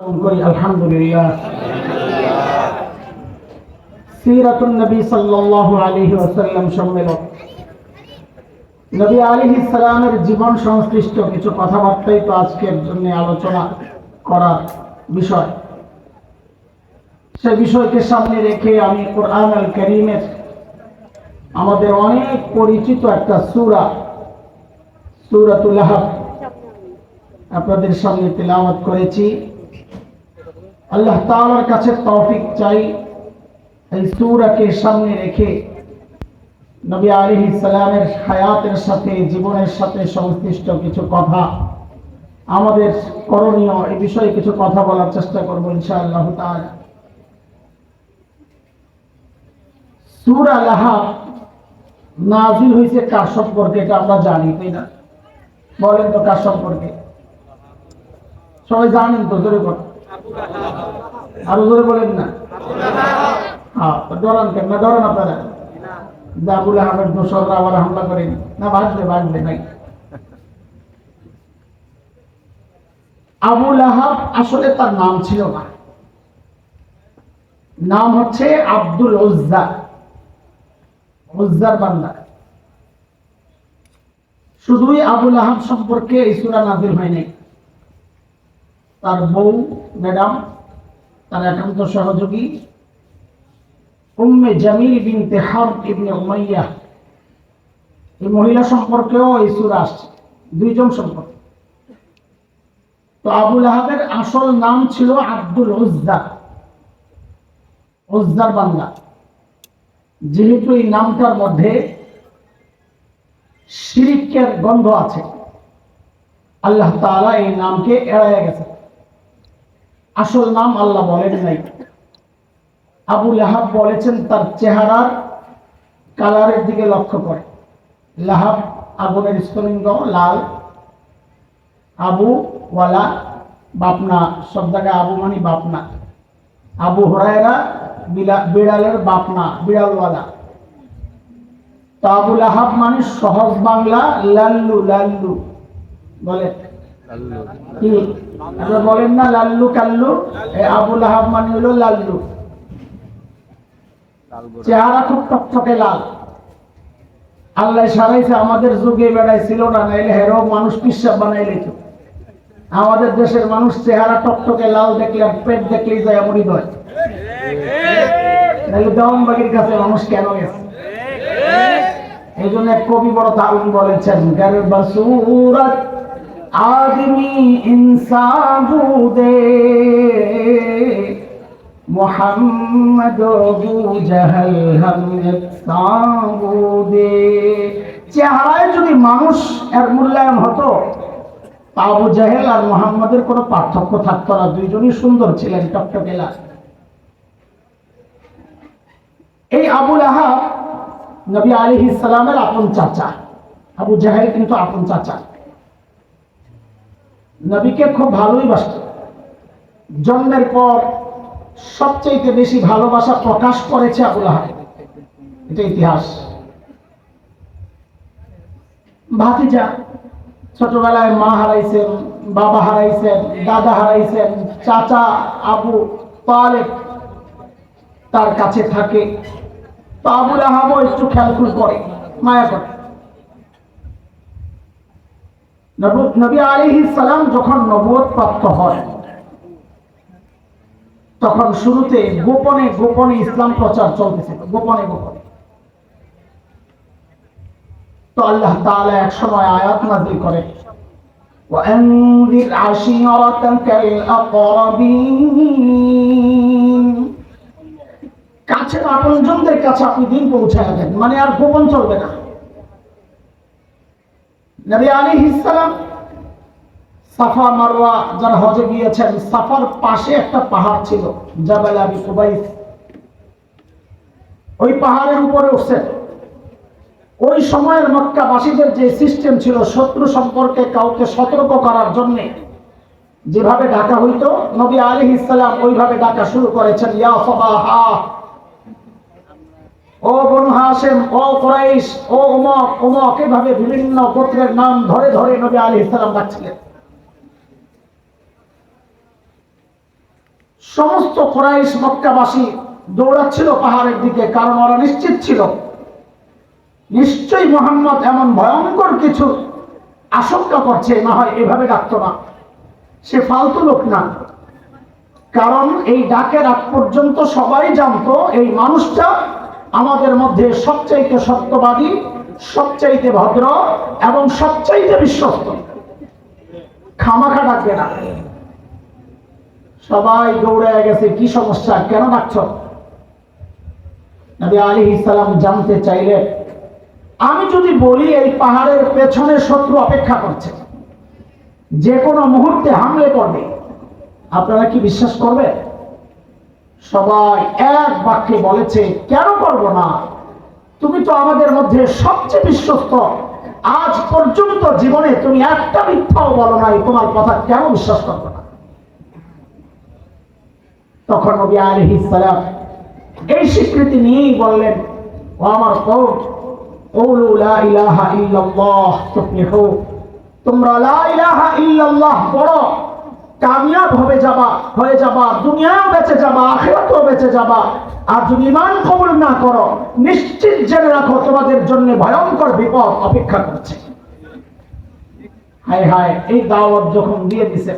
আলহামদুলিল্লাহ। সিরাতুন নবী সাল্লাল্লাহু আলাইহি ওয়াসাল্লাম সম্মেলন। নবী আলাইহিস সালামের জীবন সংশ্লিষ্ট কিছু কথাবার্তাই তো আজকের জন্য আলোচনা করার বিষয়। সেই বিষয়কে সামনে রেখে আমি কোরআন আল কারীমের আমাদের অনেক পরিচিত একটা সূরা সূরাতুল লাহব আপনাদের সামনে তেলাওয়াত করেছি। আল্লাহ তাআলার কাছে তৌফিক চাই এই সূরাকে সামনে রেখে নবী আলাইহিস সালামের হায়াতের সাথে জীবনের সাথে সংশ্লিষ্ট কিছু কথা আমাদের করণীয় এই বিষয়ে কিছু কথা বলার চেষ্টা করব ইনশাআল্লাহ তাআলা। সূরা লাহব নাযিল হয়েছে কার সম্পর্কে এটা আমরা জানি, তাই না? বলেন তো কার সম্পর্কে? সবাই জানেন তো? জোরে বলেন, আরো জোরে বলেন না। হ্যাঁ, ডরান কেন? না ডরান আপনারা? আবু লাহাবের দোসররা আবার হামলা করেন না? বাঁচবে নাই। আবু লাহাব আসলে তার নাম ছিল না, নাম হচ্ছে আব্দুল উজ্জা, উজ্জার বান্দা। শুধুই আবু লাহাব সম্পর্কে এই সূরা নাযিল হয়নি, তার বউ, ম্যাডাম, তার একান্ত সহযোগী উম্মে জামিল বিনতে হারব ইবনে উমাইয়া, এই মহিলা সম্পর্কেও এই সূরা আসছে, দুইজন সম্পর্কে। তো আবু লাহাবের আসল নাম ছিল আব্দুল উজ্জা, উজ্জার বান্দা। যেহেতু এই নামটার মধ্যে শিরকের গন্ধ আছে, আল্লাহ তাআলা এই নামকে এড়াইয়া গেছে। আসল নাম আল্লাহ বলেন নাই। আবু লাহাব বলেছেন তার চেহারার কালারের দিকে লক্ষ্য করে। লাহাব আগুনের স্ফুলিঙ্গ, লাল। আবু ওয়ালা বাপনা, সব জায়গায় আবু মানে বাপনা। আবু হুরায়রা বিড়ালের বাপনা, বিড়ালওয়ালা। তো আবু লাহাব মানে সহজ বাংলা লাল্লু, লাল্লু বলে কি? আপনারা বলেন না লাল্লু কাল্লু? আবু লাহাব মানে হলো লাল্লু। চেহারা খুব টকটকে লাল। আল্লাহ সারাইছে, আমাদের যুগে বেড়াই ছিল না, নাইলে হেরো মানুষ পিসাব বানাই লেত। আমাদের দেশের মানুষ চেহারা টকটকে লাল দেখলে, পেট দেখলেই যায় এমনই হয়। নাইলে দেওয়ানবাগির কাছে মানুষ কেন গেছে? এই জন্য এক কবি বড় দারুণ বলেছেন, গর্বসুরত आदमी इंसान बूदे मोहम्मद अबू जहल हम इंसान बूदे। চেহারায় যদি মানুষ এর মূল্যায়ন হতো, আবু জাহেল আর মুহাম্মদের কোনো পার্থক্য থাকতো না, দুইজনই সুন্দর ছিলেন, টকটকে লাল। এই আবু লাহাব নবী আলাইহিস সালামের আপন চাচা। আবু জাহেল কিন্তু আপন চাচা, নবীকে খুব ভালোই বাসত। জন্মের পর সবচেয়ে বেশি ভালোবাসা প্রকাশ করেছে আবু লাহাব, এটা ইতিহাস। ভাতিজা, ছোটবেলায় মা হারাইছেন, বাবা হারাইছেন, দাদা হারাইছেন। চাচা আবু তালেব তার কাছে থাকে। তো আবু লাহাবও একটু খেয়ালখুল করে, মায়া করে। নবী আলাইহিস সালাম যখন নবুয়ত প্রাপ্ত হয়, তখন শুরুতে গোপনে গোপনে ইসলাম প্রচার চলতেছিল, গোপনে গোপনে। তো আল্লাহ তাআলা এক সময় আয়াত নাযিল করে, ওয়ানযির আশীরাতাকাল আকরাবিন, কাছের আপনজনদের কাছে আপনি দিন পৌঁছায় দেন, মানে আর গোপন চলবে না। নবী আলাইহিস সালাম সাফা মারওয়া যারা হজে গিয়েছেন, সাফার পাশে একটা পাহাড় ছিল, জাবাল আবি কুবাইস। ওই পাহাড়ের উপরে উঠছেন। ওই সময়ের মক্কাবাসীদের যে সিস্টেম ছিল, শত্রু সম্পর্কে কাউকে সতর্ক করার জন্য যেভাবে ডাকা হইতো, নবী আলাইহিস সালাম ওইভাবে ডাকা শুরু করেছেন, ইয়া সাবাহা, ও বনু হাশিম, ও কুরাইশ, ও উমক উমক, এভাবে বিভিন্ন গোত্রের নাম ধরে ধরে নবী আলাইহিস সালাম ডাকছিলেন। সমস্ত কুরাইশ মক্কাবাসী দৌড়াচ্ছিল পাহাড়ের দিকে, কারণ ওরা নিশ্চিত ছিল নিশ্চয়ই মুহাম্মদ এমন ভয়ঙ্কর কিছু আশঙ্কা করছে, না হয় এভাবে ডাকতো না, সে ফালতু লোক না। কারণ এই ডাকের আগ পর্যন্ত সবাই জানতো এই মানুষটা আমাদের মধ্যে সবচাইতে সত্যবাদী, সবচাইতে ভদ্র এবং সবচাইতে বিশ্বস্ত, খামাখা ডাকবে না। সবাই দৌড়ে গেছে, কি সমস্যা, কেন ডাকছ? নবী আলাইহিস সালাম জানতে চাইলেন, আমি যদি বলি এই পাহাড়ের পেছনে শত্রু অপেক্ষা করছে, যে কোনো মুহূর্তে হামলে করবে, আপনারা কি বিশ্বাস করবে? সবাই এক বাক্যে বলেছে, কেন করব না, তুমি তো আমাদের মধ্যে সবচেয়ে বিশ্বস্ত, আজ পর্যন্ত জীবনে তুমি একটা মিথ্যাও বলো নাই, তোমার কথা কেন বিশ্বাস করবো না? তখন নবী আলাইহিস সালাম এই স্বীকৃতি নিয়েই বললেন, ও আমার কওম, কুলু লা ইলাহা ইল্লাল্লাহ তুফলিহু, তোমরা লা ইলাহা ইল্লাল্লাহ পড়ো, কামিয়াব হয়ে যাবা, দুনিয়াও বেঁচে যাবা, আখিরাতেও বেঁচে যাবা। আর যদি ঈমান কবুল না করো, নিশ্চিত জেনে রাখো তোমাদের জন্য ভয়ঙ্কর বিপদ অপেক্ষা করছে। হায় হায়, এই দাওয়াত যখন দিয়ে দিছে,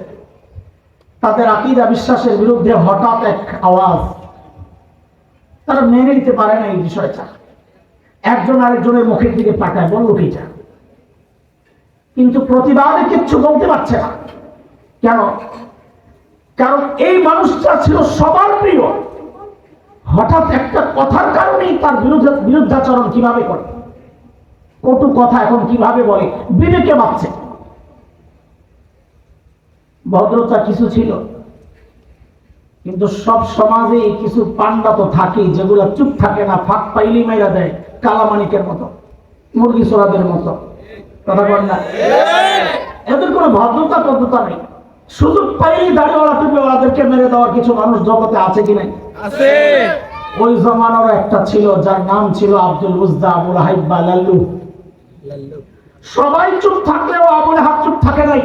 তাদের আকীদা বিশ্বাসের বিরুদ্ধে হঠাৎ এক আওয়াজ, তারা মেনে নিতে পারে না এই বিষয়টা। একজন আরেকজনের মুখের দিকে তাকায়, বলল কিটা, কিন্তু প্রতিবাদে কিচ্ছু বলতে পারছে না। কেন? কারণ এই মানুষটা ছিল সবার প্রিয়, হঠাৎ একটা কথার কারণেই তার বিরুদ্ধাচরণ কিভাবে করে, কটু কথা এখন কিভাবে বলে, বিবেকে বাঁচছে। ভদ্রতা কিছু ছিল, কিন্তু সব সমাজে কিছু পান্ডা তো থাকে, যেগুলো চুপ থাকে না, ফাঁক পাইলেই মেরা দেয়, কালামানিকের মতো, মুরগি চোরাদের মতো। কথা বল না, এদের কোনো ভদ্রতা পদ্রতা নেই, সুযোগ পাইলেই দাড়িওয়ালা টুপিওয়ালাদেরকে মেরে দেওয়ার কিছু মানুষ জগতে আছে কি নাই? আছে। ওই জমানার একটা ছিল, যার নাম ছিল আব্দুল উজ্জা, আবুল হাইব বা লাল্লু। সবাই চুপ থাকলেও আবুল হাব চুপ থাকে নাই,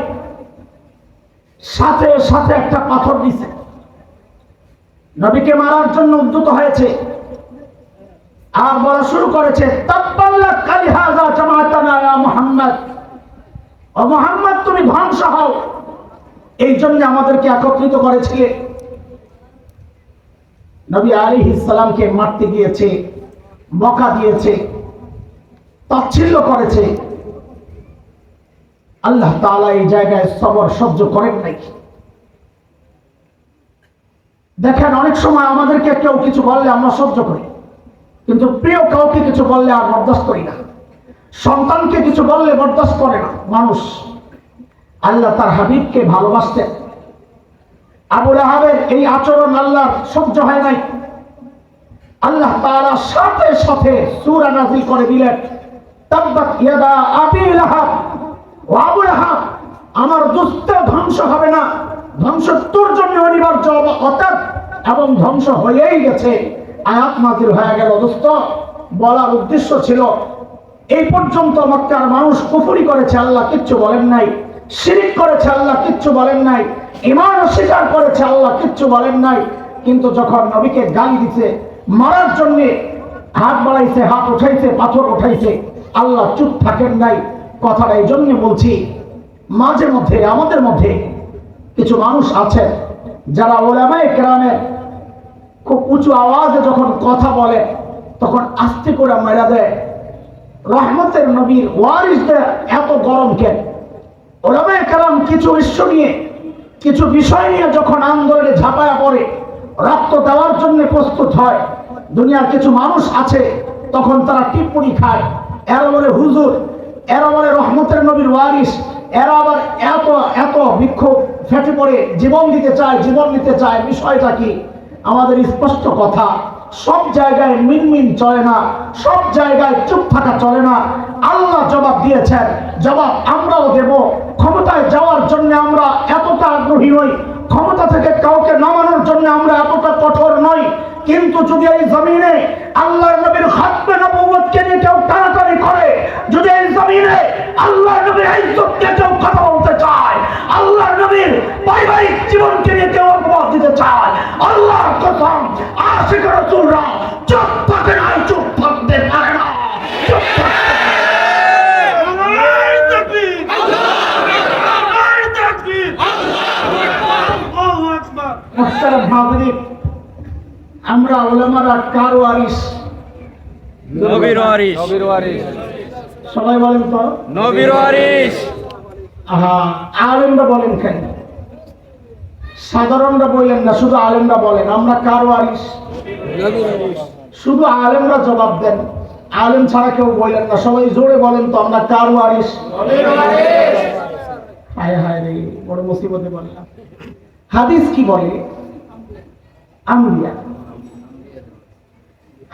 সাথে সাথে একটা পাথর দিছে, নবীকে মারার জন্য উদ্যত হয়েছে, আর বলা শুরু করেছে, তাব্বাল্লাক কালিহাযা জামাআতানা ইয়া মুহাম্মদ, ও মুহাম্মদ তুমি ধ্বংস হও, এই জন্য আমাদেরকে একত্রিত করেছিলে। নবী আলাইহিস সালামকে মারতে গিয়েছে, বকা দিয়েছে, তাচ্ছিল্য করেছে। আল্লাহ তাআলা এই জায়গায় সবর সহ্য করেন নাই। দেখেন, অনেক সময় আমাদেরকে কেউ কিছু বললে আমরা সহ্য করি, কিন্তু প্রিয় কাউকে কিছু বললে আর বরদাস্ত করি না। সন্তানকে কিছু বললে বরদাস্ত করে না মানুষ। আল্লাহ তার হাবিবকে ভালোবাসতেন। আবু লাহাবের এই আচরণ আল্লাহ সহ্য হয় নাই। আল্লাহ তাআলা সাথে সাথে সূরা নাযিল করে দিলেন, তাব্বাত ইয়াদা আবি লাহাব ওয়া আবু লাহাব, আমার দুস্থ ধ্বংস হবে না, ধ্বংস তোর জন্য অনিবার্য অতএব, এবং ধ্বংস হয়েই গেছে। আয়াত নাযিল হয়ে গেল। দোস্ত, বলার উদ্দেশ্য ছিল, এই পর্যন্ত মক্কার মানুষ কুফরি করেছে, আল্লাহ কিচ্ছু বলেন নাই, শিরক করেছে, আল্লাহ কিচ্ছু বলেন নাই, ঈমান অস্বীকার করেছে, আল্লাহ কিচ্ছু বলেন নাই। কিন্তু যখন নবীকে গালি দিতে, মারার জন্য হাত বাড়াইছে, হাত উঠাইছে, পাথর উঠাইছে, আল্লাহ চুপ থাকেন নাই। কথাটা এই জন্য বলছি, মাঝে মধ্যে আমাদের মধ্যে কিছু মানুষ আছে যারা উলামায়ে কেরামের খুব উঁচু আওয়াজে যখন কথা বলে, তখন আস্তে করে মেরা দেয়। রহমতের নবীর ওয়ারিসদের এত গরম কেন? উলামায়ে কেরাম কিছু ইস্যু নিয়ে, কিছু বিষয় নিয়ে যখন আন্দোলনে ঝাঁপায়া পড়ে, রক্ত দেওয়ার জন্য প্রস্তুত হয়, দুনিয়ার কিছু মানুষ আছে তখন তারা টিপ্পনি খায়, এরা বলে হুজুর, এরা বলে রহমতের নবীর ওয়ারিস, এরা আবার এত এত বিক্ষোভ ফেটে পড়ে জীবন দিতে চায়, জীবন নিতে চায়। বিষয়টা কি? আমাদের স্পষ্ট কথা, সব জায়গায় মিনমিন চলে না, সব জায়গায় চুপ থাকা চলে না। আল্লাহ জবাব দিয়েছেন, জবাব আমরাও দেব। ক্ষমতায় যাওয়ার জন্য আমরা এতটা আগ্রহী নই, ক্ষমতা থেকে কাউকে নামানোর জন্য আমরা এতটা কঠোর নই। কিন্তু যদি এই জমিনে আল্লাহর নবীর খাতমে নবুয়তকে নিয়ে কেউ টানাটানি করে, যদি এই জমিনে আল্লাহর নবীর ইজ্জতকে কেউ কথা বলতে চায়, আল্লাহর নবীর পারিবারিক জীবনকে নিয়ে কেউ অপবাদ দিতে চায়, মুহতারাম হাজিরিন, আমরা উলামারা কার ওয়ারিস? নবীর ওয়ারিস। সবাই বলেন তো নবীর ওয়ারিস। আলেমরা বলেন কেন? সাধারণরা বললেন না, শুধু আলেমরা বলেন আমরা কার ওয়ারিস? শুধু আলেমরা জবাব দেন, আলেম ছাড়া কেউ বললেন না। সবাই জোরে বলেন তো আমরা কার ওয়ারিস? হায় হায় রে, বড় মুসিবতে বললাম। হাদিস কি বলে? আম্বিয়া।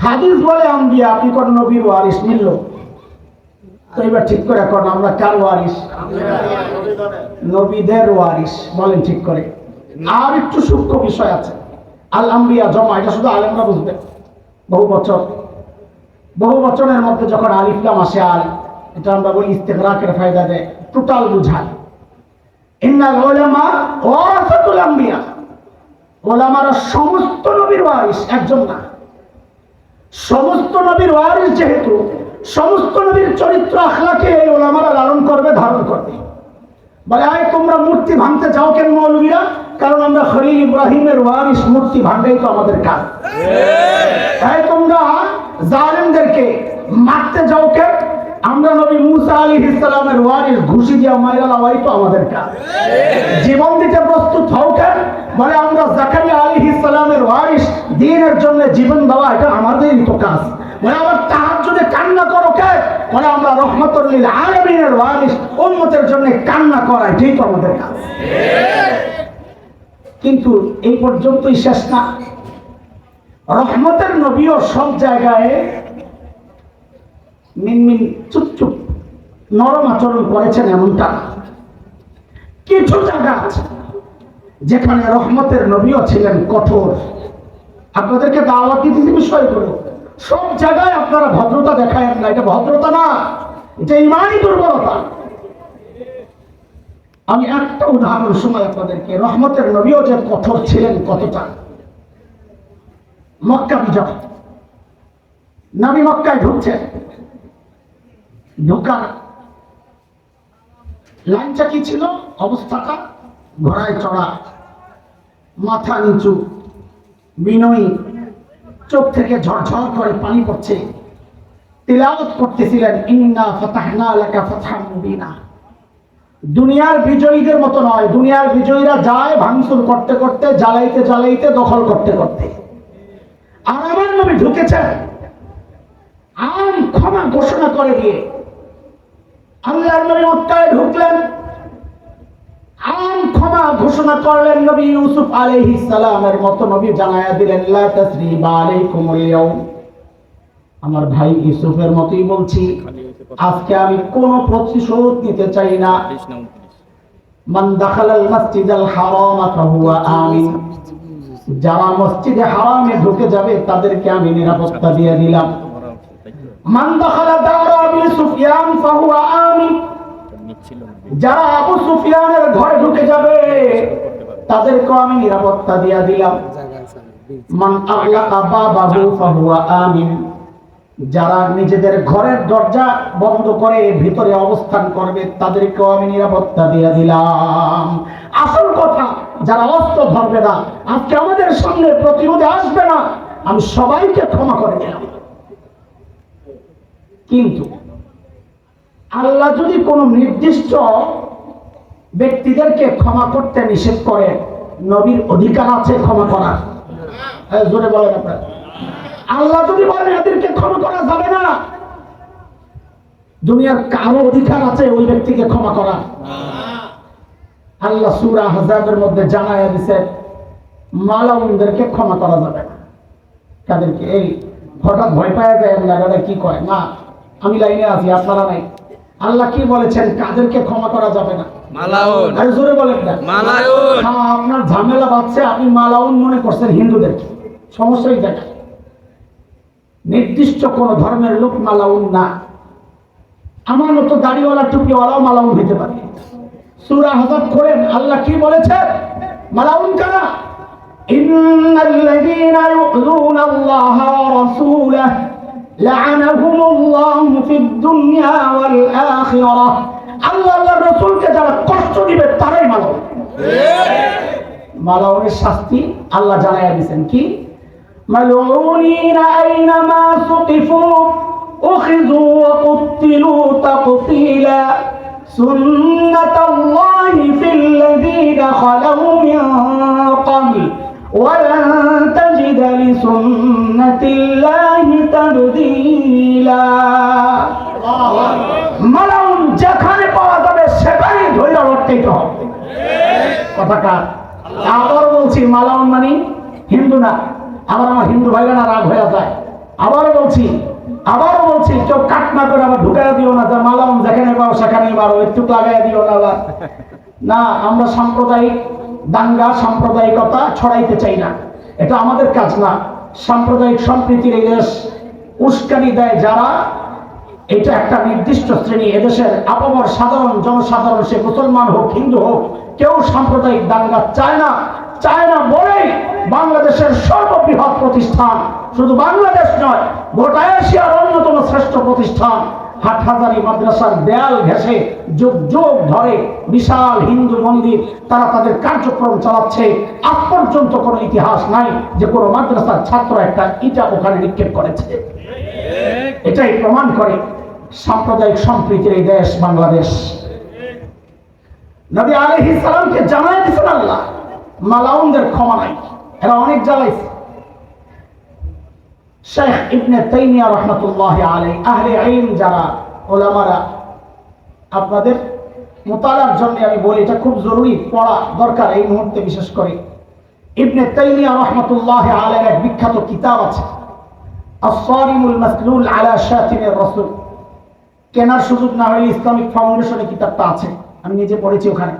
হাদিস বলে আম্বিয়া, আপনি কোন নবীর ওয়ারিস মিলল? তো এবার ঠিক করে এখন আমরা কার ওয়ারিস? নবীদের ওয়ারিস। বলেন ঠিক করে। আর একটু সূক্ষ্ম বিষয় আছে, আল আম্বিয়া জমা, এটা শুধু আলেমরা বুঝবেন। বহু বচনের মধ্যে যখন আলিফ লাম আসে, আল, এটা আমরা বলি ইস্তেগরাকের ফায়দা দেয়, টোটাল বুঝায়। ইন্নাল উলামা ওয়ারাসাতুল আম্বিয়া, উলামারা সমস্ত নবীর ওয়ারিস, একজন না। সমস্ত নবীর ওয়ারিস যেহেতু, সমস্ত নবীর চরিত্র আখলাকে এই উলামারা লালন করবে, ধারণ করবে। বলে আয় তোমরা মূর্তি ভাঙতে যাও কেন মৌলবীরা? কারণ আমরা খলিল ইব্রাহিমের ওয়ারিস, মূর্তি ভাঙাই তো আমাদের কাজ। তাই তোমরা জালেমদেরকে মারতে যাও কেন? আমরা নবী মুসা আলাইহিস সালামের ওয়ারিস, ঘুষি দিয়া মাইরা লাওয়াই তো আমাদের কাজ। জীবন দিতে প্রস্তুত হও কেন? বলে আমরা জাকারিয়া আলাইহিস সালামের ওয়ারিস, দ্বীনের জন্য জীবন দেওয়া এটা আমাদেরই তো কাজ। বলে আবার তাহাজ্জুদে কান্না করো কেন? বলে আমরা রহমাতুল লিল আলামিনের ওয়ারিস, উম্মতের জন্য কান্না করা এটাই তো আমাদের কাজ। কিন্তু এই পর্যন্তই শেষ না। রহমতের নবীও সব জায়গায় মিনমিন চুপচুপ নরম আচরণ করেছেন এমনটা। কিছু জায়গা আছে যেখানে রহমতের নবীও ছিলেন কঠোর। আপনাদেরকে দাওয়াত দিতে বিষয়গুলো, সব জায়গায় আপনারা ভদ্রতা দেখায় না, এটা ভদ্রতা না, এটা ইমানি দুর্বলতা। আমি একটা উদাহরণ শোনাই আপনাদেরকে, রহমতের নবীও যে কঠোর ছিলেন কতটা। মক্কা বিজয়, নবী মক্কায় ঢুকছেন, ঢোকার লাইনটা কি ছিল? অবস্থাটা ঘোড়ায় চড়া, মাথা নিচু, বিনয়ী, চোখ থেকে ঝরঝর করে পানি পড়ছে, তিলাওয়াত করতেছিলেন ইন্না ফাতাহনা লাকা ফাতহাম মুবিনা। দুনিয়ার বিজয়ীদের মতো নয়, দুনিয়ার বিজয়ীরা যায় ভাঙচুর করতে করতে, জ্বালাইতে জ্বালাইতে, দখল করতে করতে। আর আমার নবী ঢুকেছেন আম ক্ষমা ঘোষণা করে দিয়ে। আল্লাহর নবী মক্কায় ঢুকলেন, আম ক্ষমা ঘোষণা করলেন। নবী ইউসুফ আলাইহিস সালামের মতো নবী জানায়া দিলেন লা তাসরিবা আলাইকুমুল ইয়াউম। আমার ভাই ইউসুফের মতোই বলছি, আজকে আমি কোনো প্রতিশোধ নিতে চাই না। মান দাখালাল মাসজিদাল হারাম ফাহুয়া আমিন। যারা মসজিদে হারামে ঢুকে যাবে তাদেরকে আমি নিরাপত্তা দিয়ে দিলাম। মান দাখালা দারা আবি সুফিয়ান ফাহুয়া আমিন। যারা আবু সুফিয়ানের ঘরে ঢুকে যাবে তাদেরকে আমি নিরাপত্তা দিয়ে দিলাম। মান আগলাকা বাবাহু ফাহুয়া আমিন। যারা নিজেদের ঘরের দরজা বন্ধ করে ভিতরে অবস্থান করবে তাদেরকেও আমি নিরাপত্তা দিয়ে দিলাম। আসল কথা, যারা অস্ত্র ধরবে না, আজকে আমাদের সামনে প্রতিরোধে আসবে না, আমি সবাইকে ক্ষমা করে দিলাম। কিন্তু আল্লাহ যদি কোনো নির্দিষ্ট ব্যক্তিদেরকে ক্ষমা করতে নিষেধ করে, নবীর অধিকার আছে ক্ষমা করার। জোরে বলেন আপনারা। আল্লাহ যদি বলেন এদেরকে ক্ষমা করা যাবে না, দুনিয়ার কারো অধিকার আছে ওই ব্যক্তিকে ক্ষমা করা? আল্লাহ সূরা আহজাবের মধ্যে জানায়া দিয়েছেন মালাউনদেরকে ক্ষমা করা যাবে না। তাদেরকে এই হঠাৎ ভয় পাওয়া যায়, আপনারা কি কয় না আমি লাইনে আছি আপনারা নাই। আল্লাহ কি বলেছেন? কাদেরকে ক্ষমা করা যাবে না? মালাউন। আর জোরে বলেন না মালাউন। হ্যাঁ, আপনার ঝামেলা বাঁচছে, আপনি মালাউন মনে করছেন হিন্দুদেরকে, সমস্যাই দেখা। নির্দিষ্ট কোন ধর্মের লোক মালাউন না। আমার মতো দাড়িওয়ালা টুপিওয়ালাও মালাউন হতে পারে। সূরা আহজাব করেন আল্লাহ কি বলেছেন মালাউন কারা? ইন্নাল্লাযীনা ইউযুনাল্লাহা ওয়া রাসূলাহু লা'আনাহুমুল্লাহু ফিদ দুনিয়া ওয়াল আখিরাহ। আল্লাহ আল্লাহর রাসূলকে যারা কষ্ট দিবে তারাই মালাউন। মালাউনের শাস্তি আল্লাহ জানাইয়া দিয়েছেন কি মালউনিনা আইনামা সুকিফু উখিযু ওয়া কুতিলু তাকতীলা সুন্নাতাল্লাহি ফিল্লাযীনা খালাউ মিন ক্বাবল ওয়া লান তাজিদা লিসুন্নাতিল্লাহি তাবদীলা। মালাউন যেখানে পাওয়া যাবে সেখানেই ধরে লটকাইতে হবে। কথা কার? আবার বলছি মালাউন মানে হিন্দু না। আবার আমার হিন্দু ভাইরা না রাগ হয়ে যায়। আবারও বলছি কেউ কাট না করে আবার ঢুকাইয়া দিও না যে মালাউন যেখানে পাও সেখানেই মারো, একটু লাগাইয়া দিও না আবার। না, আমরা সাম্প্রদায়িক দাঙ্গা সাম্প্রদায়িকতা ছড়াইতে চাই না, এটা আমাদের কাজ না। সাম্প্রদায়িক সম্প্রীতির এই দেশ উস্কানি দেয় যারা, এটা একটা নির্দিষ্ট শ্রেণী। এদেশের আপামর সাধারণ জনসাধারণ, সে মুসলমান হোক হিন্দু হোক, কেউ সাম্প্রদায়িক দাঙ্গা চায় না বলেই বাংলাদেশের সর্ববৃহৎ প্রতিষ্ঠান, শুধু বাংলাদেশ নয় গোটা এশিয়ার অন্যতম শ্রেষ্ঠ প্রতিষ্ঠান হাটহাজারী মাদ্রাসার দেয়াল ঘেঁষে যুগ যুগ ধরে বিশাল হিন্দু মন্দির তারা তাদের কার্যক্রম চালাচ্ছে। আজ পর্যন্ত কোনো ইতিহাস নাই যে কোনো মাদ্রাসার ছাত্র একটা ইটা ওখানে নিক্ষেপ করেছে। এটাই প্রমাণ করে সাম্প্রদায়িক সম্প্রীতির এই দেশ বাংলাদেশ। নবী আলাইহিস সালামকে জানাই দিয়েছেন আল্লাহ মালাউনদের ক্ষমা নাই, এরা অনেক জ্বালাইছে। শেখ ইবনে তাইমিয়া রাহমাতুল্লাহি আলাইহি, আহলে ইলম যারা উলামারা, আপনাদের মুতালার জন্য আমি বলি, এটা খুব জরুরি, পড়া দরকার এই মুহূর্তে। বিশেষ করে ইবনে তাইমিয়া রাহমাতুল্লাহি আলাইহির এক বিখ্যাত কিতাব আছে আস-সারিমুল মাসলুল আলা শাতিমির রাসূল। কেনার সুযোগ না হলে ইসলামিক ফাউন্ডেশনে কিতাবটা আছে, আমি নিজে পড়েছি ওখানে,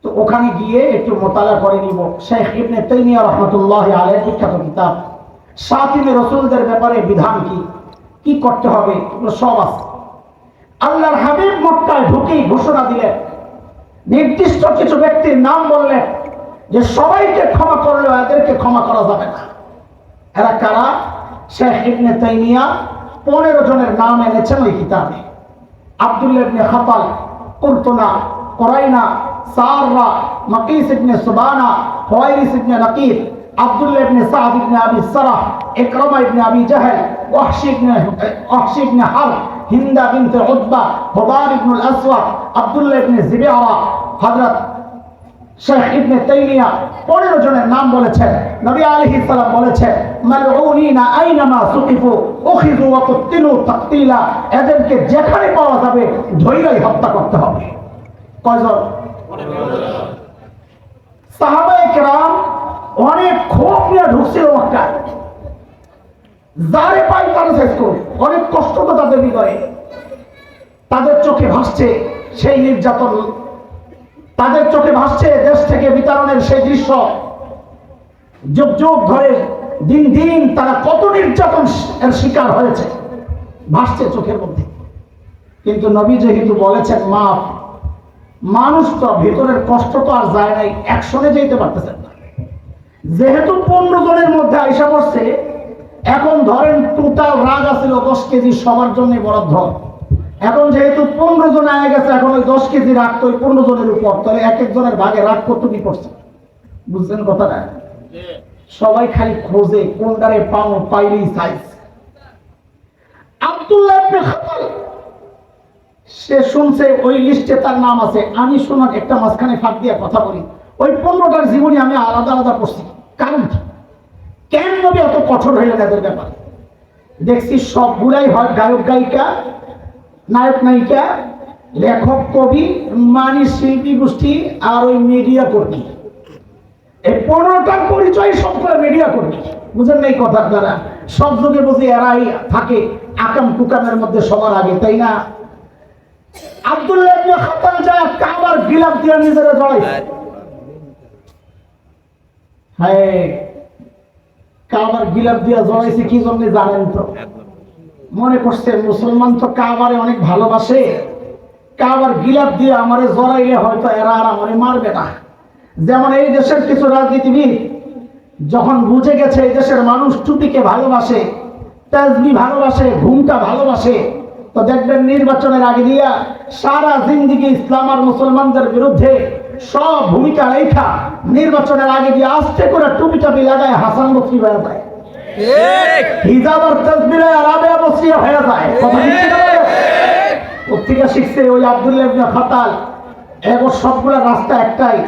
তো ওখানে গিয়ে একটু মোতালা করে নিব। শেখ ইবনে তাইমিয়া রাহমাতুল্লাহি আলাইহির বিখ্যাত কিতাব শাতিমে রাসূলদের ব্যাপারে বিধান কি করতে হবে এগুলো সব আছে। আল্লাহর হাবিব মক্কায় ঢুকেই ঘোষণা দিলেন, নির্দিষ্ট কিছু ব্যক্তির নাম বললেন যে সবাইকে ক্ষমা করলেও এদেরকে ক্ষমা করা যাবে না। এরা কারা? শেখ ইবনে তাইমিয়া 15 জনের নাম এনেছেন ওই কিতাবে। আব্দুল্লাহ ইবনে খাতাল, কুরতুনা, কুরাইনা, সাররা, মাকিস ইবনে সুবানা, হুয়াইরিস ইবনে নাকির, আব্দুল্লাহ ইবনে সাদ ইবনে আবি সারাহ, ইকরামা ইবনে আবি জাহল, ওয়াহশি ইবনে হারব, হিন্দা বিনতে উতবা, হুবার ইবনুল আসওয়াদ, আব্দুল্লাহ ইবনে জিবিআরা। হযরত শেখ ইবনে তাইমিয়া 15 জনের নাম বলেছেন। নবী আলাইহিস সালাম বলেছেন মালউনিনা আইনামা সুকিফু উখিযু ওয়া কুতিলু তাকতীলা, এদেরকে যেখানে পাওয়া যাবে ধৈর্যই হত্যা করতে হবে। কয়জন? সাহাবায়ে কেরাম অনেক ক্ষোভ নিয়ে ঢুকছিল মক্কায়, যারে পাই তারা শেষ করে। অনেক কষ্ট তো তাদের হৃদয়ে, তাদের চোখে ভাসছে সেই নির্যাতন, তাদের চোখে ভাসছে দেশ থেকে বিতাড়নের সেই দৃশ্য। যুগ যুগ ধরে দিন দিন তারা কত নির্যাতন এর শিকার হয়েছে, ভাসছে চোখের মধ্যে। কিন্তু নবী যেহেতু বলেছেন মাফ, মানুষ তো ভেতরের কষ্ট তো আর যায় নাই, অ্যাকশনে যেতে পারতেছেন না। যেহেতু 15 জনের মধ্যে আইসা পড়ছে, এখন ধরেন টোটাল রাগ আছিল 10 কেজি সবার জন্য বরাদ্দ। এখন যেহেতু 15 জন আগে গেছে, এখন ওই 10 কেজি রাগ তো ওই 15 জনের উপর, তাহলে এক একজনের ভাগে রাগ কতটি পড়ছে, বুঝছেন কথাটা? সবাই খালি খোঁজে কোনটারে পাইলেই সাইজ। আব্দুল্লাহ ইবনে খাতাল, সে শুনছে ওই লিস্টে তার নাম আছে। আমি শোনার একটা মাঝখানে ফাঁক দিয়ে কথা বলি, ওই 15টার জীবনী আমি আলাদা আলাদা পড়ছি। কারণ কেন নবী এত কঠোর হইলেন এদের ব্যাপারে? দেখছি সবগুলাই হয় গায়ক গায়িকা, নায়ক নায়িকা, লেখক কবি, মানি শিল্পী গোষ্ঠী আর ওই মিডিয়া কর্মী। এই 15টার পরিচয় সব করে মিডিয়া কর্মী। বুঝেন না এই কথার দ্বারা? সব যুগে বুঝি এরাই থাকে আকাম কুকামের মধ্যে সবার আগে, তাই না? আব্দুল্লাহ ইবনে খাতাল যা কাবার গিলাফ দিয়ে নিজেরা জড়াইছে। হ্যাঁ, কাবার গিলাফ দিয়ে জড়াইছে কি জন্য জানেন তো? মনে করছে মুসলমান তো কাবারে অনেক ভালোবাসে, কাবার গিলাফ দিয়ে আমারে জড়াইলে হয়তো এরা আর আমারে মারবে না। যেমন এই দেশের কিছু রাজনীতিবিদ যখন বুঝে গেছে এই দেশের মানুষ টুপিকে ভালোবাসে, তাসবিহ ভালোবাসে, ঘুমটা ভালোবাসে, তো দেখবেন নির্বাচনের আগে দিয়া সারা জিন্দেগি ইসলাম আর মুসলমানদের বিরুদ্ধে সব ভূমিকা রেখা নির্বাচনের আগে দিয়ে আস্তে করে টুপি টাপি লাগায় হাসান বসরি হয়ে যায়, হিজাব আর তাসবিরে রাবেয়া বসরি হয়ে যায়। কথা ঠিক না? পত্রিকা শিখছে ওই আব্দুল্লাহ ইবনে খাতাল, এগো সবগুলা রাস্তা একটাই,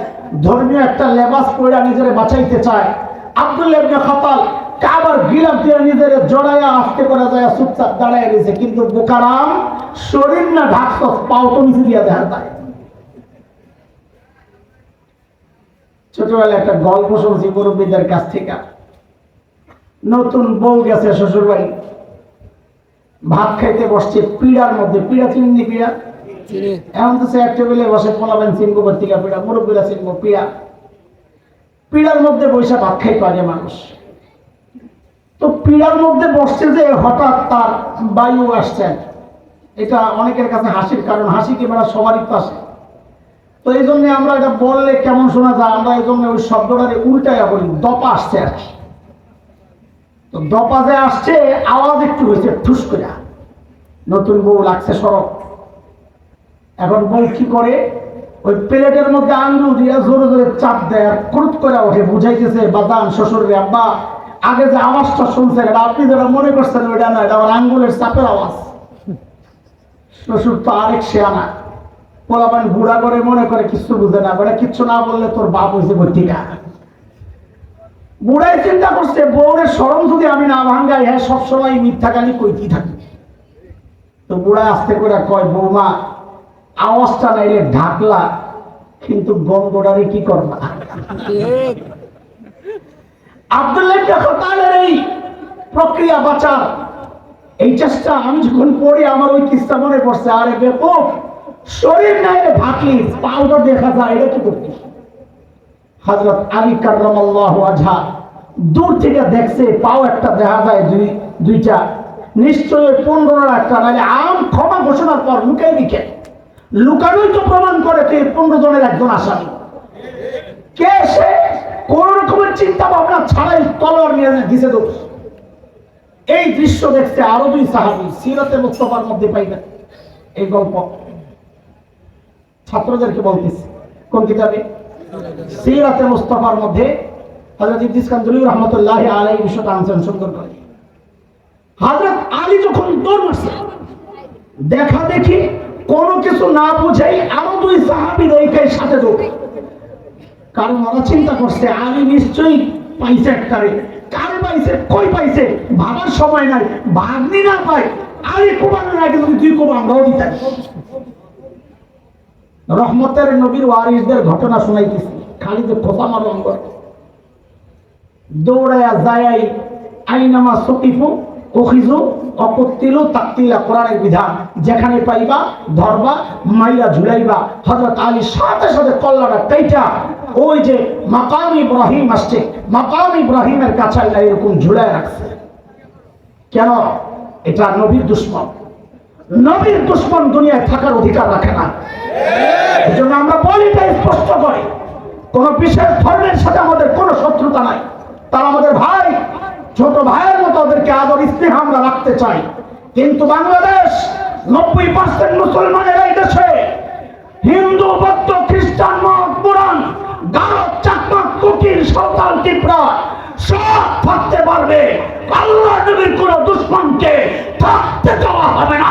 ধর্মীয় একটা লেবাস পরে নিজেরে বাঁচাইতে চায়। আব্দুল্লাহ ইবনে খাতাল কাবার গিলাফ দিয়ে নিজের জড়াইয়া আস্তে করে যায় চুপচাপ দাঁড়ায় রয়েছে, কিন্তু বোকারাম শরীর না ঢাকছ, পাও তো নিচে দিয়া দেখা যায়। ছোটবেলায় একটা গল্প শুনছি মুরব্বীদের কাছ থেকে। নতুন বউ গেছে শ্বশুর বাড়ি, ভাত খাইতে বসছে পিড়ার মধ্যে, পিড়া চিনি পিড়া, এখন তো সে এক টেবিলে বসে পোলাবেন চিনবো পত্রিকা পিড়া, মুরব্বীরা চিনবো পিড়া, পিড়ার মধ্যে বসে ভাত খাই পারে মানুষ। তো পিড়ার মধ্যে বসছে যে হঠাৎ তার বায়ু আসছেন, এটা অনেকের কাছে হাসির কারণ, হাসি কি বেড়া সবারই তো আসে। তো এই জন্য আমরা এটা বললে কেমন শোনা যায়, আমরা এই জন্য ওই শব্দটারে উল্টাইয়া বলি দপা আসছে আর কি। তো দপা যে আসছে আওয়াজ একটু হয়েছে ঠুস করে, নতুন বউ লাগছে সড়ক। এখন বউ কি করে, ওই প্লেটের মধ্যে আঙ্গুল দিয়ে জোরে জোরে চাপ দেয় আর ক্রুত করে ওঠে, বুঝাইতেছে বাদাম শ্বশুর রে আব্বা আগে যে আওয়াজটা শুনছেন এটা আপনি যেটা মনে করছেন ওইটা না, এটা আমার আঙ্গুলের চাপের আওয়াজ। শ্বশুর তো আরেক শেয়ানা, পোলাপান বুড়া করে মনে করে কিছু বুঝে না, বেটা কিচ্ছু না বললে তোর বাপ হয়েছে ভর্তিকা। বুড়াই চিন্তা করছে বউরের শরম যদি আমি না ভাঙ্গাই, হ্যাঁ সবসময় মিথ্যা গালি কইতেই থাকি। তো বুড়া আস্তে করে কয় বৌমা আওয়াজটা নাইলে ঢাকলা, কিন্তু গন্ধটারে কি করবা? আব্দুল্লাহ ইবনে খাতালের এই প্রক্রিয়া বাঁচার এই চেষ্টা আমি যখন পড়ি আমার ওই কিস্তা মনে পড়ছে, আরে বেকুব শরীর নাই রে ভাকলি, পাউটা দেখা যায়, এটা কি করতি? হযরত আলী কাররামাল্লাহু ওয়াজহা দূর থেকে দেখছে পাও একটা দেখা যায়, দুইটা, নিশ্চয়ই 15 একটা, নাহলে আম ক্ষমা ঘোষণার পর লুকাই দিকে, লুকানোই তো প্রমাণ করে তুই 15 জনের একজন আসামি। কে সে? কোন রকমের চিন্তা ভাবনা ছাড়াই তলোয়ার নিয়ে দিছে দোষ। এই দৃশ্য দেখছে আরো 2 সাহাবী, সিরাতে মুস্তাফার মধ্যে পাইবেন এই গল্প। ছাত্রদেরকে বলতেছি কোন কিতাবে? সিরাতে মুস্তাফার মধ্যে হযরত ইদ্রিস কান্দুলি রাহমাতুল্লাহি আলাইহি বিষয়টা আনছেন সুন্দর করে। হযরত আলী যখন দৌড় মারছে, দেখা দেখি কোনো কিছু না বুঝাই আরো 2 সাহাবী ওইখানে সাথে দৌড়, কারণ ওরা চিন্তা করছে আলী নিশ্চয়ই পাইছে একটারে, কারে পাইছে কই পাইছে ভাবার সময় নাই, ভাগ্নি না পাই আলী কোবানোর আগে যদি 2 কোবা আমরাও দিতাম। রহমতের নবীর ওয়ারিসদের ঘটনা শোনাইতেছি, খালি যে খোসা মারো অঙ্গ দৌড়ায়া যায়াই আইনামা সকিফু ওখিজু অকতিলু তাকতিলা, কোরআনের বিধান, যেখানে পাইবা ধরবা মাইয়া ঝুলাইবা। হযরত আলী সাথে সাথে কল্লাটা কাইটা ওই যে মাকাম ইব্রাহিম আসছে, মাকাম ইব্রাহিমের কাছে আল্লাহ এরকম ঝুলায় রাখছে। কেন? এটা নবীর দুশমন, নবীর দুশমন দুনিয়ায় থাকার অধিকার রাখে না। এই জন্য আমরা বলি তাই স্পষ্ট করে, কোন বিশেষ ধর্মের সাথে আমাদের কোনো শত্রুতা নাই, তারা আমাদের ভাই, ছোট ভাইয়ের মতো ওদেরকে আদর স্নেহ আমরা রাখতে চাই। কিন্তু বাংলাদেশ 90% মুসলমানের এই দেশে হিন্দু, বৌদ্ধ, খ্রিস্টান, মগ, পুরাণ, গারো, চাকমা, কুকির, সাঁওতাল, টিপরা সব থাকতে পারবে, আল্লাহ নবীর কোন দুশমনকে থাকতে দেওয়া হবে না।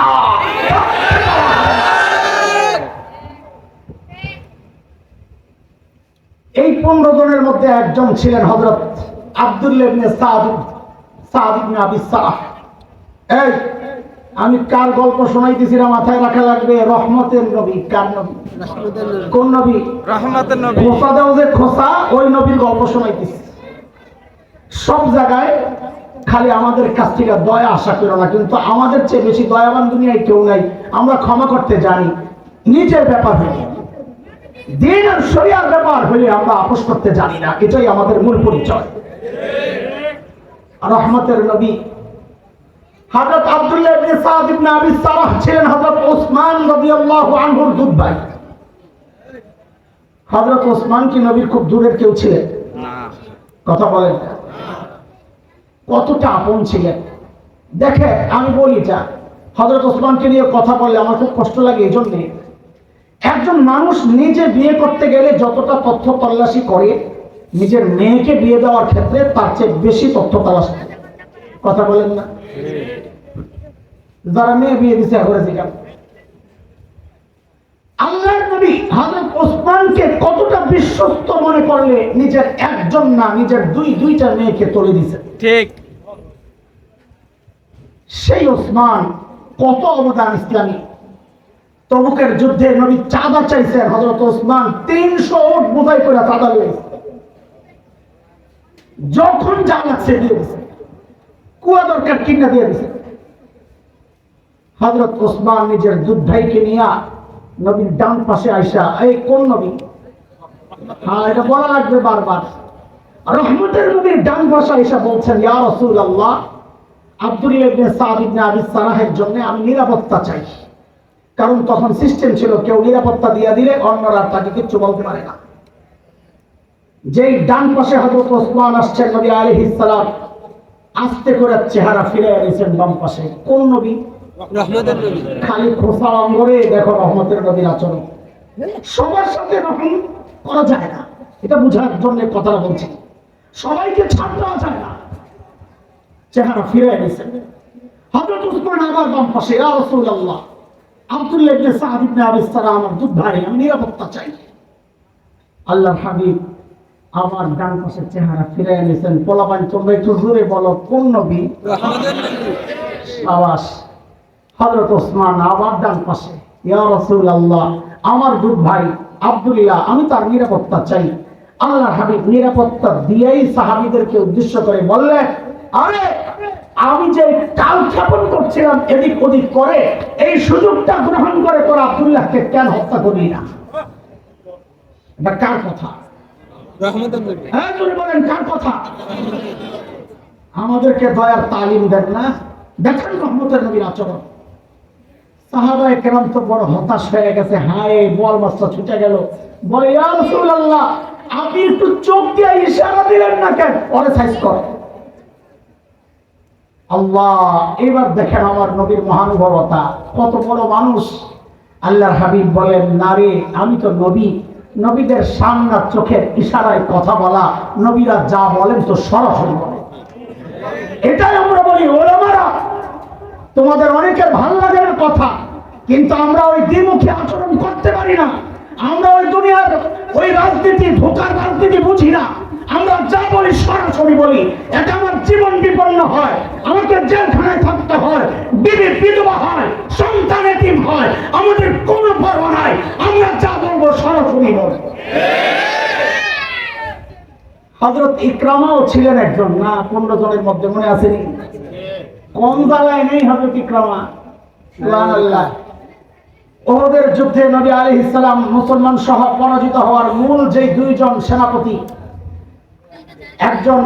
এই 15 জনের মধ্যে একজন ছিলেন হযরত আব্দুল্লাহ ইবনে সাদ ইবনে আবি সাহ। এই আমি কার গল্প শোনাইতেছি না মাথায় রাখা লাগবে, রহমতের নবী। কার নবী? কোন নবী? রহমতের নবী। খোসা দাও যে খোসা, ওই নবীর গল্প শোনাইতেছি। সব জায়গায় খালি আমাদের কাছ থেকে দয়া আশা করো না, কিন্তু আমাদের চেয়ে বেশি দয়াবান দুনিয়ায় কেউ নাই। আমরা ক্ষমা করতে জানি, নিজের ব্যাপার হলে, দিন আর শরিয়ার ব্যাপার হলে আমরা আপোষ করতে জানি না, এটাই আমাদের মূল পরিচয়। রহমতের নবী হযরত আব্দুল্লাহ ইবনে সাদ ইবনে আবি সারাহ ছিলেন হযরত ওসমান রাদিয়াল্লাহু আনহুর দুধ ভাই। হযরত ওসমান কি নবীর খুব দূরের কেউ ছিলেন? না। কথা বলেন না। কতটা আপন ছিলেন দেখে আমি বলি, যা হযরত ওসমানকে নিয়ে কথা বললে আমার খুব কষ্ট লাগে। এই জন্যে একজন মানুষ নিজে বিয়ে করতে গেলে যতটা তথ্য তল্লাশি করে নিজের মেয়েকে বিয়ে দেওয়ার ক্ষেত্রে তার চেয়ে বেশি তথ্য তল্লাশি করে। কথা বলেন না? যারা মেয়ে বিয়ে দিচ্ছে এখন জিজ্ঞাসা আল্লাহর নবী হযরত ওসমানকে কতটা বিশ্বস্ত মনে করলে নিজের একজন না নিজের দুইটা মেয়েকে তুলে দিয়েছে। ঠিক। সেই ওসমান কত অবদান ইসলামী। তবুকের যুদ্ধে নবী চাঁদা চাইছেন, হযরত ওসমান 300 উট বোঝাই করে চাঁদা লইছে। যখন যা লাগছে দিয়ে দিছে, কুয়া দরকার কিনা দিয়ে দিছে। হযরত ওসমান নিজের দুধ ভাইকে নিয়ে নবীর ডান পাশে আইসা, এই কোন নবী? হ্যাঁ, এটা বলা লাগবে বারবার। রহমতের নবীর ডান পাশে আইসা বলছেন, ইয়া রাসূলুল্লাহ, আব্দুল্লাহ ইবনে সাদ ইবনে আবি সারাহের জন্য আমি নিরাপত্তা চাই। কারণ তখন সিস্টেম ছিল কেউ নিরাপত্তা দিয়ে দিলে অন্যরা তাকে কিচ্ছু বলতে পারে না। যেই ডান পাশে হযরত ওসমান আসছেন, নবী আলাইহিস সালাম আস্তে করে চেহারা ফিরে এনেছেন বাম পাশে। কোন নবী? রহমতের নবী। খালি খোসা অঙ্গরে দেখো রহমতের নবীর আচরণ। সবার সাথে রহম করা যায় না, এটা বোঝার জন্য কথাটা বলছি। সবাইকে ছাড় দেওয়া যায় না। চেহারা ফিরে এনেছেন হযরত ওসমান আবার বাম পাশে, ইয়া রাসূলুল্লাহ, আব্দুল্লাহ ইবনে সাদ ইবনে আবি সারাহ আমার দুধ ভাই, আমি নিরাপত্তা চাই। আল্লাহর হাবিব আমার ডান পাশে চেহারা ফিরে এনেছেন। পোলাপান তোমরা একটু জোরে বলো, কোন নবী? রহমতের নবী। সাবাস। হযরত ওসমান আবার ডান পাশে, ইয়া রাসূলুল্লাহ, আমার দুধ ভাই আব্দুল্লাহ, আমি তার নিরাপত্তা চাই। আল্লাহর হাবিব নিরাপত্তা দিয়েই সাহাবীদেরকে উদ্দেশ্য করে বললেন, আরে আমি যে কাল ক্ষেপণ করছিলাম এদিক ওদিক করে, এই সুযোগটা গ্রহণ করে তোরা আব্দুল্লাহকে কেন হত্যা করলি না? এটা কার কথা? রহমতের নবী। হ্যাঁ, জোরে বলেন, কার কথা? আমাদেরকে দয়ার তালিম দেন না। দেখেন রহমতের নবীর আচরণ। সাহাবায়ে কেরাম তো বড় হতাশ হয়ে গেছে। হায়, বল মাছটা ছুটে গেল। বলে, ইয়া রাসূলুল্লাহ, আপনি একটু চোখ দিয়ে ইশারা দিলেন না কেন? ওরে সাইজ কর। আল্লাহ, এবার দেখেন আমার নবীর মহানুভবতা, কত বড় মানুষ। আল্লাহর হাবিব বলেন, না রে, আমি তো নবী, নবীদের সামনে চোখের ইশারায় কথা বলা, নবীরা যা বলেন তো সরাসরি বলেন। এটাই আমরা বলি, ওলামারা তোমাদের অনেকের ভাল লাগে না কথা, কিন্তু আমরা ওই দ্বিমুখী আচরণ করতে পারি না। আমরা ওই দুনিয়ার ওই রাজনীতি, ধোঁকার রাজনীতি বুঝি না। আমরা যা বলি সরাসরি বলি। এটা আমার জীবন বিপন্ন হয়, আমাকে জেলখানায় থাকতে হয়, বিবি বিধবা হয়, সন্তান এতিম হয়, আমাদের কোনো পরোয়া নাই। আমরা যা বলবো সরাসরি বলবো। হযরত ইকরামাও ছিলেন একজন, না 15 জনের মধ্যে, মনে আসেনি? কম জায়গায় নেই হযরত ইকরামা। সুবহানাল্লাহ। ওহদের যুদ্ধে নবী আলাইহিস সালাম মুসলমান সহ পরাজিত হওয়ার মূল যে দুইজন সেনাপতি, একজন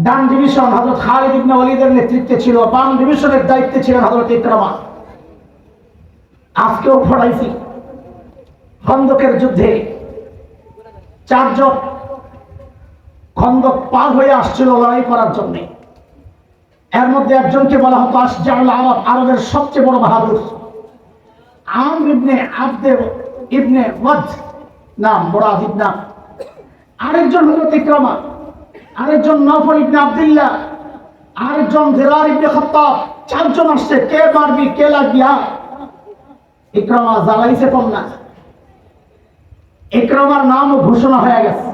ডান ডিভিশন হযরত খালিদ ইবনে ওয়ালিদের নেতৃত্বে ছিল, বাম ডিভিশনের দায়িত্বে ছিলেন হযরত ইকরামা। আজকেও পড়াইছি, খন্দকের যুদ্ধে 4 জন খন্দক পার হয়ে আসছিল লড়াই করার জন্য। এর মধ্যে একজনকে বলা হতো আশজাউল আরব, আরবের সবচেয়ে বড় বাহাদুর। আমর ইবনে আবদে ইবনে ওয়াদ নাম, বড় আজিব নাম। আরেকজন হযরত ইকরামা, আরেকজন নওফল ইবনে আব্দুল্লাহ, আরেকজন জিরার ইবনে খাত্তাব। 4 জন আসছে, কে মারবি কে লাগবি? ইকরামা জ্বালাইছে কম না। ইকরামার নাম ঘোষণা হয়ে গেছে,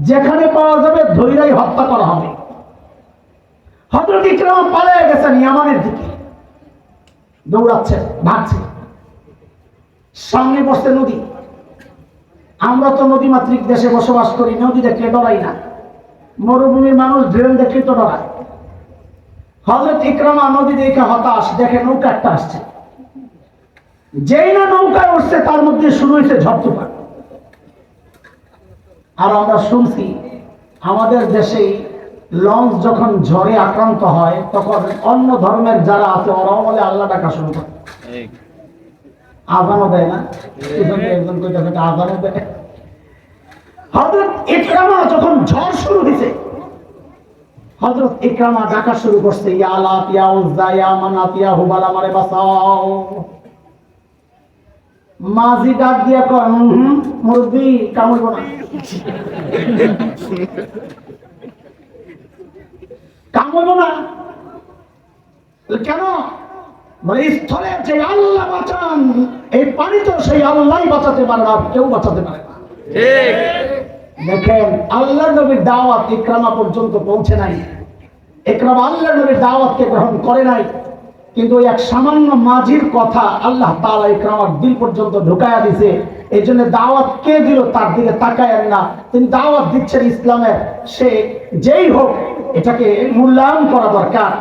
যেখানে পাওয়া যাবে ধৈরাই হত্যা করা হবে। হযরত ইকরামা পালিয়ে গেছেন ইয়ামানের দিকে, দৌড়াচ্ছে, ভাগছে। সামনে বসছে নদী। আমরা তো নদী মাতৃক দেশে বসবাস করি, নদী দেখলে ডরাই না। মরুভূমির মানুষ ড্রেন দেখলে তো ডরায়। হযরত ইকরামা নদী দেখে হতাশ, দেখে নৌকা একটা আসছে। যেই না নৌকায় উঠছে তার মধ্যে শুরু হয়েছে ঝড় তুফান। আর আমরা শুনছি আমাদের দেশে লঞ্চ যখন ঝড়ে আক্রান্ত হয় তখন অন্য ধর্মের যারা আছে ওরাও বলে আল্লাহ ডাকা শুরু করে, আজানও দেয় না? একজন কইতে আজানও দেয়। হযরত ইকরামা যখন ঝড় শুরু হয়েছে, হযরত ইকরামা ডাকা শুরু করছে, ইয়া লাত ইয়া উজ্জা ইয়া মানাত ইয়া হুবাল, আমারে বাঁচাও। মাঝি ডাক দিয়া কয় মুরব্বি কামড়ব না, কামড়ব না। কেন? মানে স্থলে যে আল্লাহ বাঁচান, এই পানি তো সেই আল্লাহ বাঁচাতে পারে না, কেউ বাঁচাতে পারে না। ঠিক। দেখেন আল্লাহ নবীর দাওয়াত ইকরামা পর্যন্ত পৌঁছে নাই, ইকরামা আল্লাহ নবীর দাওয়াতকে গ্রহণ করে নাই, কিন্তু ওই এক সামান্য মাঝির কথা আল্লাহ তাআলা ইকরামার দিল পর্যন্ত ঢুকায়া দিছে। এই জন্য দাওয়াত কে দিল তার দিকে তাকায়েন না, তিনি দাওয়াত দিচ্ছেন ইসলামের, সে যেই হোক এটাকে মূল্যায়ন করা দরকার।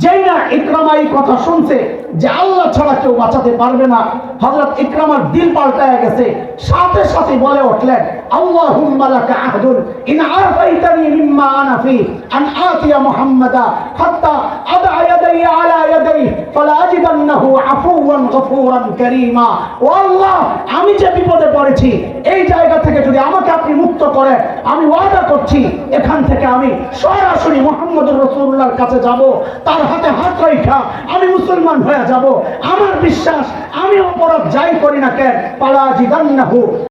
যেই না ইকরামা এই কথা শুনছে যে আল্লাহ ছাড়া কেউ বাঁচাতে পারবে না, হযরত ইকরামার দিল পাল্টায়া গেছে, সাথে সাথে বলে উঠলেন আল্লাহুম্মা লাকা আহদুন ইন আফাইতানি মিম্মা আনা ফি আন আতিয়া মুহাম্মাদা হাত্তা আদা ইয়াদাই আলা ইয়াদাই ফালা আজিদান্নাহু আফুওয়ান গফুরান কারীমা। ও আল্লাহ, আমি যে বিপদে পড়েছি এই জায়গা থেকে যদি আমাকে আপনি মুক্ত করেন, আমি ওয়াদা করছি এখান থেকে আমি সরাসরি মুহাম্মদুর রাসূলুল্লাহর কাছে যাব, তার হাতে হাত রাখা আমি মুসলমান হয়ে যাব। আমার বিশ্বাস আমি অপরাধ যাই করি না কেন, ফালা আজিদান্নাহু